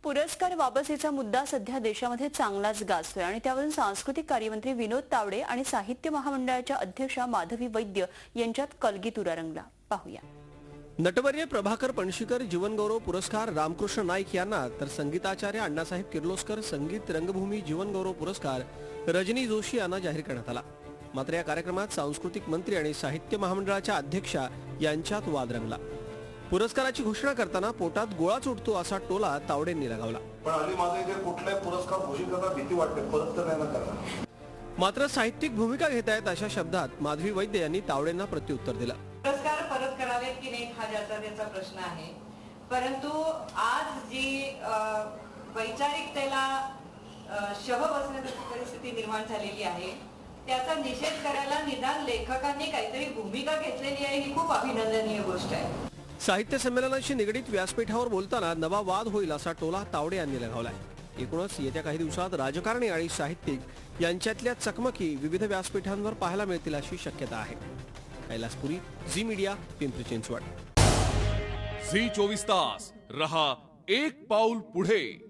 पुरस्कार वापसीचा मुद्दा सध्या देशामध्ये चांगलाच गाजतोय आणि त्यावरून सांस्कृतिक कार्यमंत्री विनोद तावडे आणि साहित्य महामंडळाच्या अध्यक्षा माधवी वैद्य यांच्यात कलगीतुरा रंगला. पाहूया. नटवर्य प्रभाकर पणशीकर जीवनगौरव पुरस्कार रामकृष्ण नाईक यांना, तर संगीताचार्य अण्णासाहेब किर्लोस्कर संगीत रंगभूमी जीवनगौरव पुरस्कार रजनी जोशी यांना जाहीर करण्यात आला. मात्र या कार्यक्रमात सांस्कृतिक मंत्री आणि साहित्य महामंडळाच्या अध्यक्षा यांच्यात वाद रंगला. पुरस्काराची घोषणा करताना पोटात गोळाच उठतो असा टोला तावडेंनी लगावला. पण हल्ली माझे जे कुठलाही पुरस्कार घोषित करता भीती वाटते, परत तर नाही ना करणार. मात्र साहित्यिक भूमिका घेत आहेत अशा शब्दात माधवी वैद्य यांनी तावडेंना प्रत्युत्तर दिलं. पुरस्कार परत करावेत की नाही हा ज्याचा त्याचा प्रश्न आहे, परंतु आज जी वैचारिकतेला शह बसण्याची परिस्थिती निर्माण झालेली आहे त्याचा निषेध करायला निदान लेखकांनी काहीतरी भूमिका घेतलेली आहे, ही खूप अभिनंदनीय गोष्ट आहे. साहित्य संमेलनाशी निगडीत व्यासपीठावर बोलताना नवा वाद होईल असा टोला तावडे यांनी लगावलाय. एकूणच येत्या काही दिवसात राजकारणी आणि साहित्यिक यांच्यातल्या चकमकी विविध व्यासपीठांवर पाहायला मिळतील अशी शक्यता आहे. Kailaspuri, Zee Media, Pimpri Chinchwad. Zee 24 तास रहा एक पाऊल पुढे.